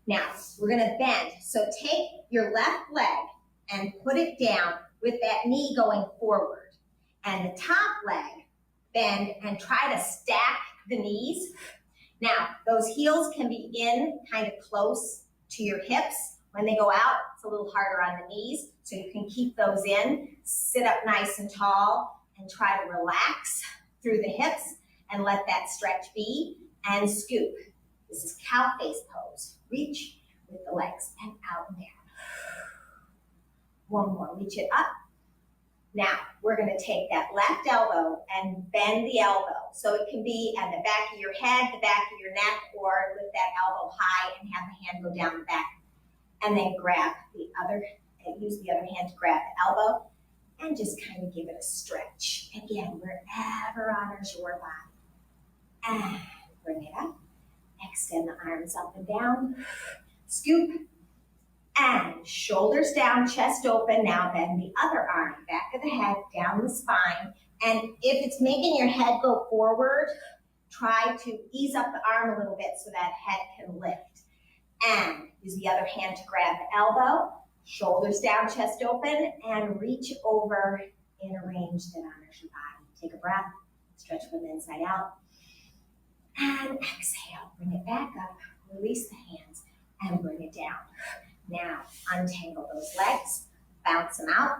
now, we're gonna bend. So take your left leg and put it down with that knee going forward. And the top leg, bend and try to stack the knees. Now, those heels can be in kind of close to your hips. When they go out, it's a little harder on the knees, so you can keep those in. Sit up nice and tall and try to relax through the hips and let that stretch be, and scoop. This is cow face pose. Reach with the legs and out and down. One more, reach it up. Now, we're gonna take that left elbow and bend the elbow. So it can be at the back of your head, the back of your neck, or lift that elbow high and have the hand go down the back. And then grab the other, and use the other hand to grab the elbow and just kind of give it a stretch. Again, wherever honors your body. And bring it up. Extend the arms up and down. Scoop. And shoulders down, chest open. Now bend the other arm, back of the head, down the spine. And if it's making your head go forward, try to ease up the arm a little bit so that head can lift. And use the other hand to grab the elbow, shoulders down, chest open, and reach over in a range that honors your body. Take a breath, stretch from the inside out. And exhale, bring it back up, release the hands, and bring it down. Now, untangle those legs, bounce them out.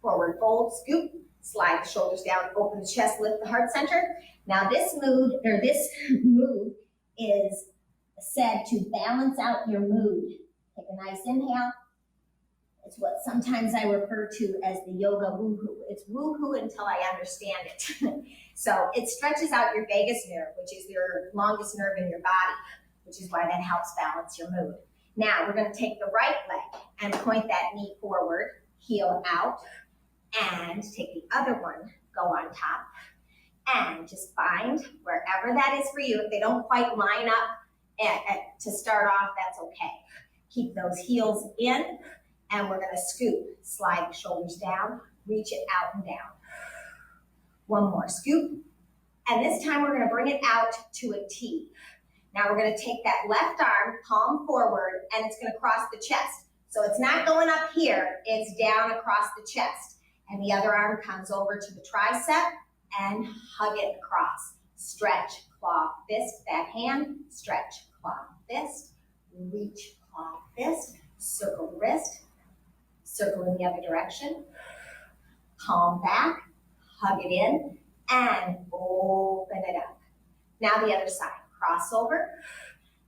Forward fold, scoop, slide the shoulders down, open the chest, lift the heart center. Now this move is said to balance out your mood. Take a nice inhale. It's what sometimes I refer to as the yoga woohoo. It's woohoo until I understand it. So it stretches out your vagus nerve, which is your longest nerve in your body, which is why that helps balance your mood. Now we're gonna take the right leg and point that knee forward, heel out, and take the other one, go on top, and just find wherever that is for you. If they don't quite line up to start off, that's okay. Keep those heels in, and we're gonna scoop, slide the shoulders down, reach it out and down. One more, scoop, and this time we're gonna bring it out to a T. Now we're gonna take that left arm, palm forward, and it's gonna cross the chest. So it's not going up here, it's down across the chest. And the other arm comes over to the tricep and hug it across. Stretch, claw, fist, back hand, stretch, claw, fist, reach, claw, fist, circle the wrist, circle in the other direction, palm back, hug it in, and open it up. Now the other side. Crossover,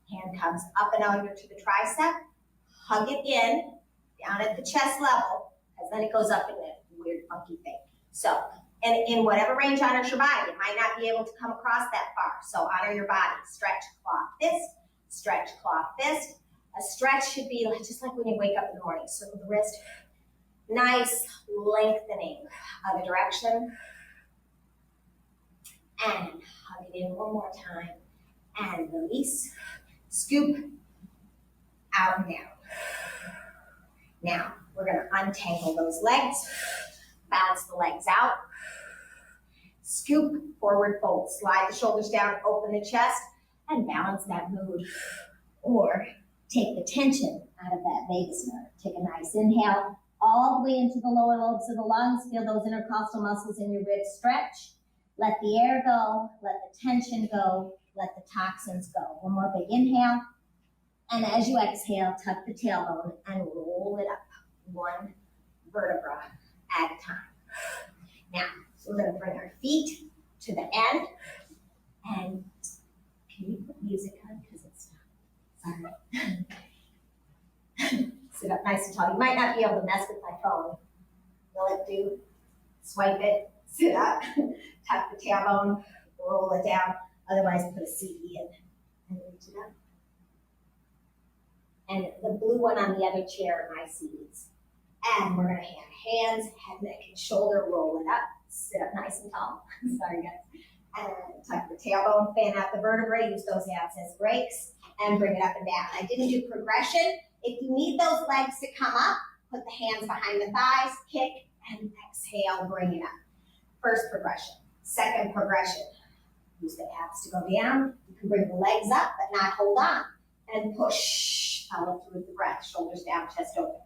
hand comes up and under to the tricep, hug it in, down at the chest level, because then it goes up in a weird funky thing. So, and in whatever range honors your body, it might not be able to come across that far. So honor your body, stretch, claw, fist, stretch, claw, fist. A stretch should be just like when you wake up in the morning, circle the wrist, nice lengthening, other direction, and hug it in one more time. And release, scoop, out and down. Now, we're gonna untangle those legs, bounce the legs out, scoop, forward fold, slide the shoulders down, open the chest, and balance that mood. Or take the tension out of that vagus nerve. Take a nice inhale, all the way into the lower lobes of the lungs. Feel those intercostal muscles in your ribs stretch. Let the air go, let the tension go, let the toxins go. One more big inhale. And as you exhale, tuck the tailbone and roll it up, one vertebra at a time. Now, we're gonna bring our feet to the end. And can you put music on? Because it's sorry. Sit up nice and tall. You might not be able to mess with my phone. Will it do? Swipe it, sit up, tuck the tailbone, roll it down. Otherwise, put a CD in and reach it up. And the blue one on the other chair are my CDs. And we're gonna have hands, head, neck, and shoulder, roll it up, sit up nice and tall. Sorry guys. And tuck the tailbone, fan out the vertebrae, use those abs as brakes. and bring it up and down. I didn't do progression. If you need those legs to come up, put the hands behind the thighs, kick, and exhale, bring it up. First progression. Second progression. Use the abs to go down. You can bring the legs up, but not hold on. And push. Follow through with the breath. Shoulders down, chest open.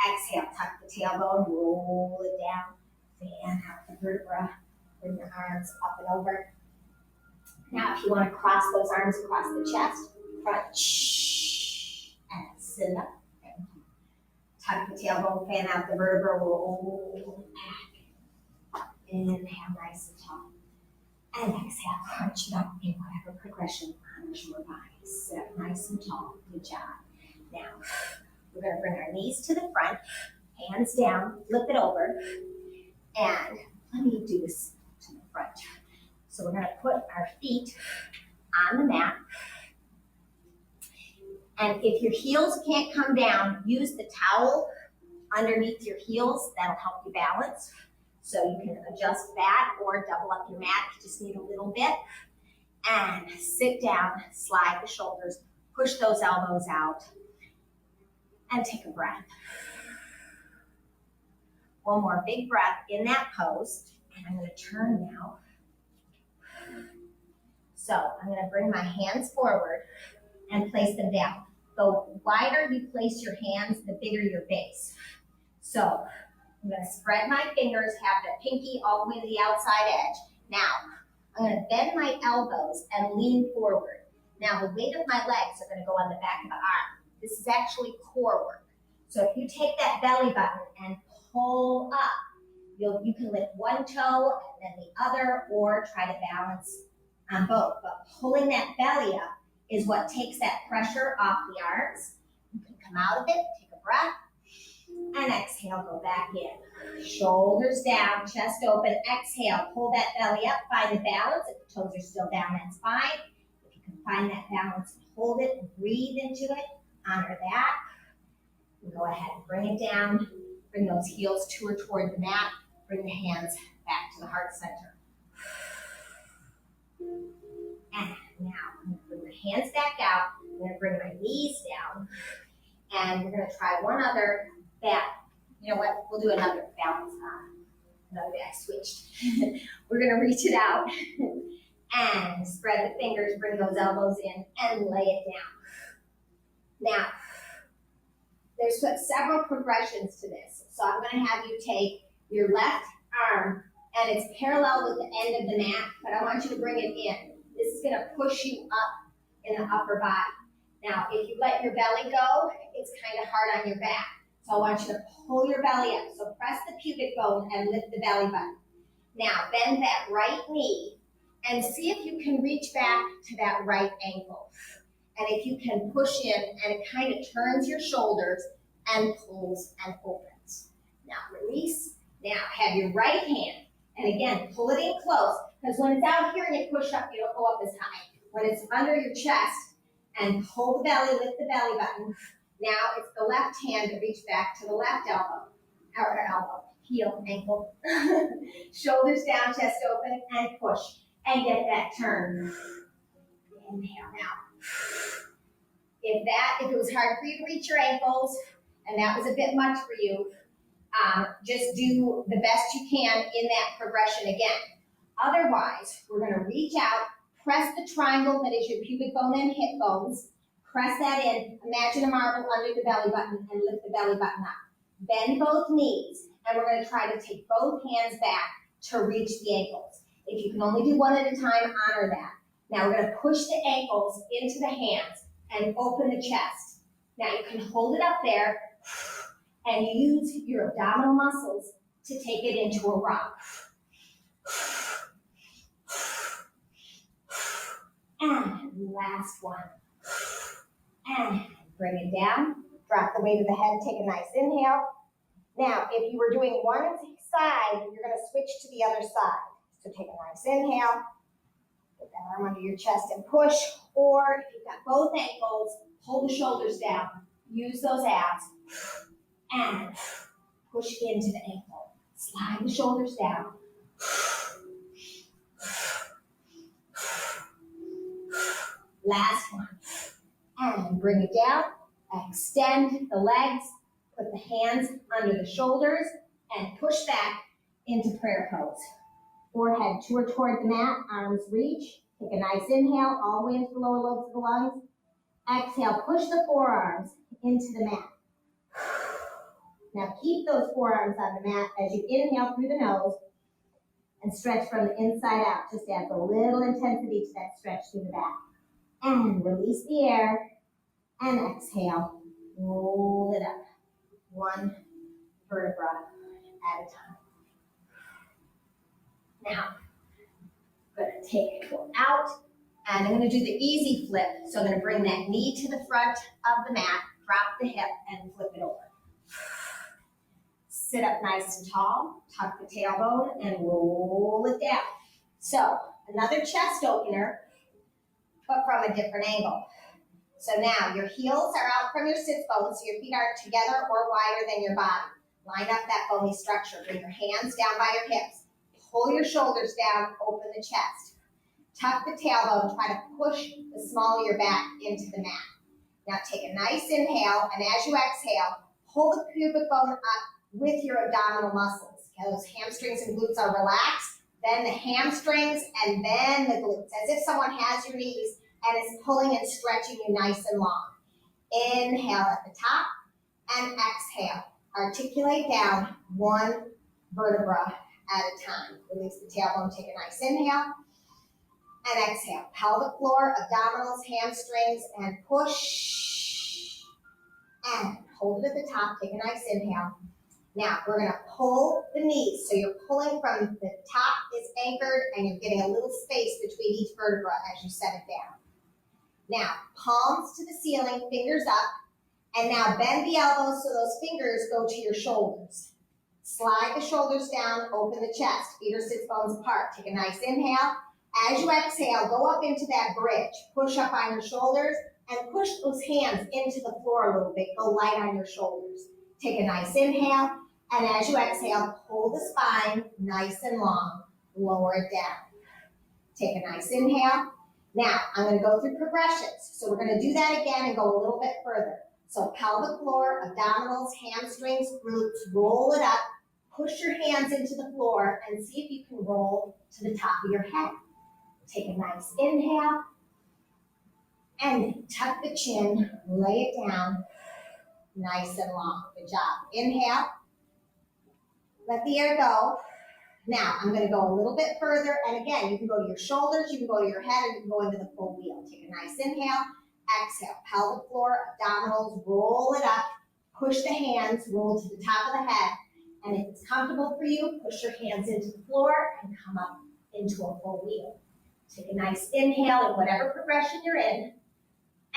Exhale, tuck the tailbone, roll it down. Fan out the vertebra. Bring your arms up and over. Now, if you want to cross those arms across the chest, front, and sit up. Tuck the tailbone, fan out the vertebra, roll back. Inhale, nice and tall. And exhale, crunch it up in whatever progression honors your body. Sit up nice and tall. Good job. Now, we're going to bring our knees to the front, hands down, flip it over, and let me do this to the front. So we're going to put our feet on the mat. And if your heels can't come down, use the towel underneath your heels. That'll help you balance. So you can adjust that or double up your mat if you just need a little bit. And sit down, slide the shoulders, push those elbows out, and take a breath. One more big breath in that pose. And I'm going to turn now. So I'm going to bring my hands forward and place them down. The wider you place your hands, the bigger your base. So I'm going to spread my fingers, have the pinky all the way to the outside edge. Now, I'm going to bend my elbows and lean forward. Now, the weight of my legs are going to go on the back of the arm. This is actually core work. So if you take that belly button and pull up, you can lift one toe and then the other, or try to balance on both. But pulling that belly up is what takes that pressure off the arms. You can come out of it, take a breath, and exhale, go back in. Shoulders down, chest open, exhale, pull that belly up, find the balance. If the toes are still down, that's fine. If you can find that balance, hold it, breathe into it, honor that. And go ahead and bring it down, bring those heels to or toward the mat, bring the hands back to the heart center. And now I'm going to bring the hands back out, I'm going to bring my knees down, and we're going to try one other back. You know what? We'll do another balance on. Another day I switched. We're going to reach it out and spread the fingers, bring those elbows in, and lay it down. Now, there's several progressions to this. So I'm going to have you take your left arm, and it's parallel with the end of the mat, but I want you to bring it in. This is going to push you up in the upper body. Now, if you let your belly go, it's kind of hard on your back. So I want you to pull your belly up. So press the pubic bone and lift the belly button. Now, bend that right knee and see if you can reach back to that right ankle. And if you can push in, and it kind of turns your shoulders and pulls and opens. Now, release. Now, have your right hand, and again, pull it in close, because when it's out here and you push up, you don't go up as high. When it's under your chest, and pull the belly, lift the belly button. Now it's the left hand to reach back to the left elbow, heel, ankle. Shoulders down, chest open, and push. And get that turn. Inhale. Now, if it was hard for you to reach your ankles, and that was a bit much for you, just do the best you can in that progression again. Otherwise, we're going to reach out, press the triangle that is your pubic bone and hip bones. Press that in. Imagine a marble under the belly button and lift the belly button up. Bend both knees, and we're going to try to take both hands back to reach the ankles. If you can only do one at a time, honor that. Now we're going to push the ankles into the hands and open the chest. Now you can hold it up there and use your abdominal muscles to take it into a rock. And last one. And bring it down. Drop the weight of the head. Take a nice inhale. Now, if you were doing one side, you're going to switch to the other side. So take a nice inhale. Put that arm under your chest and push. Or if you've got both ankles, pull the shoulders down. Use those abs. And push into the ankle. Slide the shoulders down. Last one. And bring it down. Extend the legs. Put the hands under the shoulders and push back into prayer pose. Forehead toward the mat, arms reach. Take a nice inhale all the way into the lower lobes of the lungs. Exhale, push the forearms into the mat. Now keep those forearms on the mat as you inhale through the nose and stretch from the inside out. Just add a little intensity to that stretch through the back. And release the air and exhale. Roll it up. One vertebra at a time. Now, I'm going to take it out, and I'm going to do the easy flip. So I'm going to bring that knee to the front of the mat, drop the hip, and flip it over. Sit up nice and tall, tuck the tailbone, and roll it down. So, another chest opener, but from a different angle. So now, your heels are out from your sits bones, so your feet are together or wider than your body. Line up that bony structure. Bring your hands down by your hips. Pull your shoulders down, open the chest. Tuck the tailbone, try to push the small of your back into the mat. Now take a nice inhale, and as you exhale, pull the pubic bone up with your abdominal muscles. Okay, those hamstrings and glutes are relaxed, then the hamstrings, and then the glutes, as if someone has your knees and is pulling and stretching you nice and long. Inhale at the top, and exhale. Articulate down one vertebra at a time. Release the tailbone, take a nice inhale, and exhale. Pelvic floor, abdominals, hamstrings, and push. And hold it at the top, take a nice inhale. Now, we're gonna pull the knees. So you're pulling from the top is anchored, and you're getting a little space between each vertebra as you set it down. Now, palms to the ceiling, fingers up, and now bend the elbows so those fingers go to your shoulders. Slide the shoulders down, open the chest, feet or sits bones apart. Take a nice inhale. As you exhale, go up into that bridge. Push up on your shoulders and push those hands into the floor a little bit. Go light on your shoulders. Take a nice inhale, and as you exhale, pull the spine nice and long. Lower it down. Take a nice inhale. Now, I'm going to go through progressions. So we're going to do that again and go a little bit further. So pelvic floor, abdominals, hamstrings, glutes, roll it up. Push your hands into the floor and see if you can roll to the top of your head. Take a nice inhale and tuck the chin, lay it down, nice and long. Good job. Inhale, let the air go. Now, I'm going to go a little bit further, and again, you can go to your shoulders, you can go to your head, and you can go into the full wheel. Take a nice inhale, exhale, pelvic floor, abdominals, roll it up, push the hands, roll to the top of the head, and if it's comfortable for you, push your hands into the floor and come up into a full wheel. Take a nice inhale in whatever progression you're in,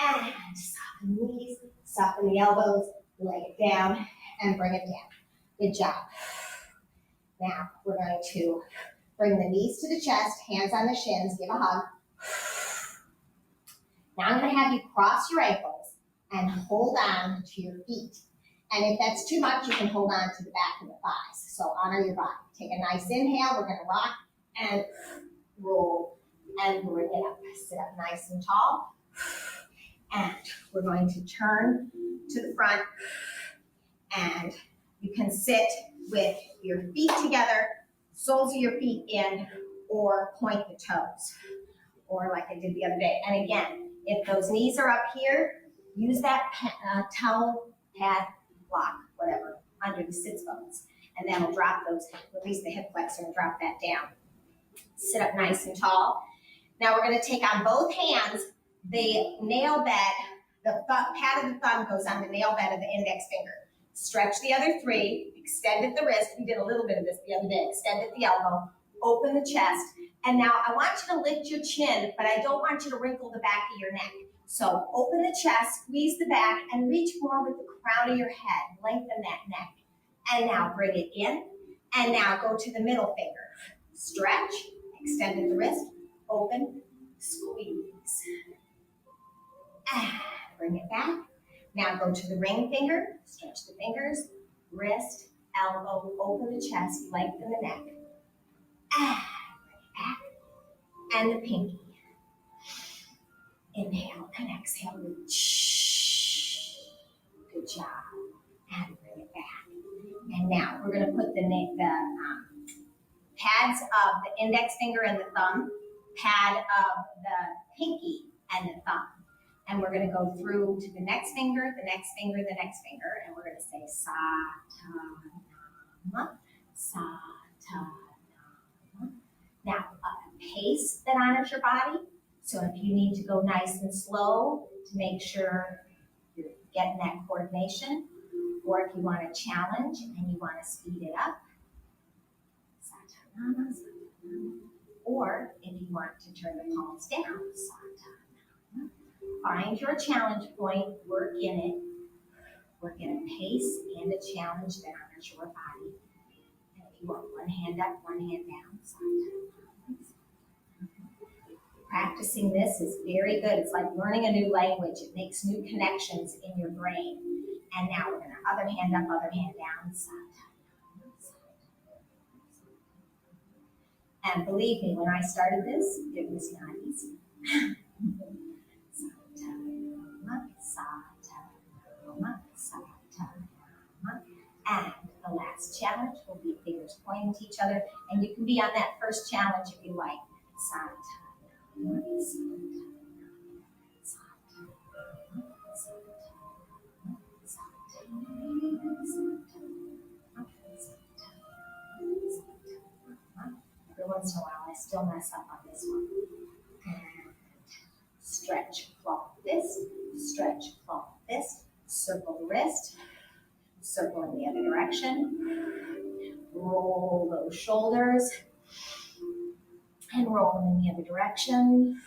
and soften the knees, soften the elbows, lay it down, and bring it down. Good job. Now, we're going to bring the knees to the chest, hands on the shins, give a hug. Now I'm going to have you cross your ankles and hold on to your feet. And if that's too much, you can hold on to the back of the thighs. So honor your body. Take a nice inhale. We're going to rock and roll and bring it up. Sit up nice and tall. And we're going to turn to the front. And you can sit with your feet together, soles of your feet in, or point the toes, or like I did the other day. And again, if those knees are up here, use that towel, pad, block, whatever, under the sits bones. And that'll drop those, release the hip flexor and drop that down. Sit up nice and tall. Now we're going to take on both hands the nail bed, the pad of the thumb goes on the nail bed of the index finger. Stretch the other three, extend at the wrist. We did a little bit of this the other day. Extend at the elbow, open the chest. And now I want you to lift your chin, but I don't want you to wrinkle the back of your neck. So open the chest, squeeze the back, and reach more with the crown of your head. Lengthen that neck. And now bring it in. And now go to the middle finger. Stretch, extend at the wrist, open, squeeze. And bring it back. Now go to the ring finger, stretch the fingers, wrist, elbow, open the chest, lengthen the neck. And bring it back. And the pinky. Inhale and exhale, reach. Good job. And bring it back. And now we're going to put the pads of the index finger and the thumb, pad of the pinky and the thumb. And we're going to go through to the next finger, the next finger, the next finger, and we're going to say sa ta nama, sa ta nama. Now, a pace that honors your body. So if you need to go nice and slow to make sure you're getting that coordination, or if you want a challenge and you want to speed it up, sa ta nama, sa ta nama. Or if you want to turn the palms down, sa ta nama. Find your challenge point, work in it, work in a pace and a challenge that honors your body. And if you want one hand up, one hand down, practicing this is very good. It's like learning a new language. It makes new connections in your brain. And now we're going to other hand up, other hand down. And believe me, when I started this, it was not easy. And the last challenge will be fingers pointing to each other. And you can be on that first challenge if you like. Every once in a while, I still mess up on this one. And stretch, claw, fist, stretch, claw, fist, circle the wrist, circle in the other direction, roll those shoulders, and roll them in the other direction.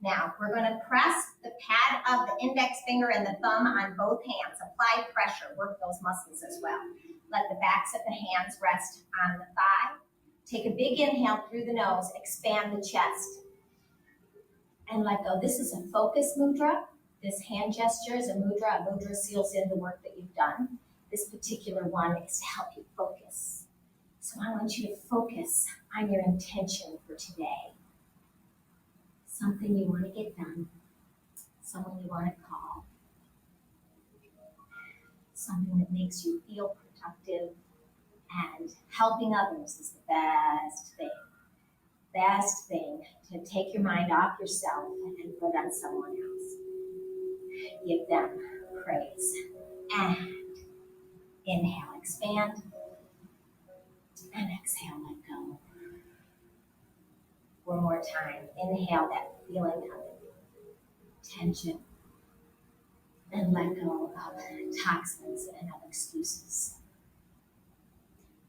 Now, we're going to press the pad of the index finger and the thumb on both hands. Apply pressure, work those muscles as well. Let the backs of the hands rest on the thigh. Take a big inhale through the nose, expand the chest, and let go. This is a focus mudra. This hand gesture is a mudra. A mudra seals in the work that you've done. This particular one is to help you focus. So I want you to focus on your intention for today. Something you want to get done. Someone you want to call. Something that makes you feel productive. And helping others is the best thing. Best thing to take your mind off yourself and put on someone else. Give them praise. And inhale, expand. And exhale, let go. One more time. Inhale that feeling of tension. And let go of toxins and of excuses.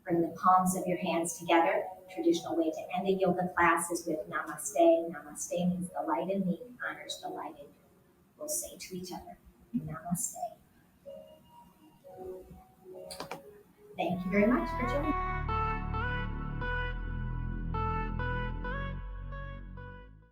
Bring the palms of your hands together. Traditional way to end a yoga class is with namaste. Namaste means the light in me honors the light in you. We'll say to each other, namaste. Thank you very much for joining.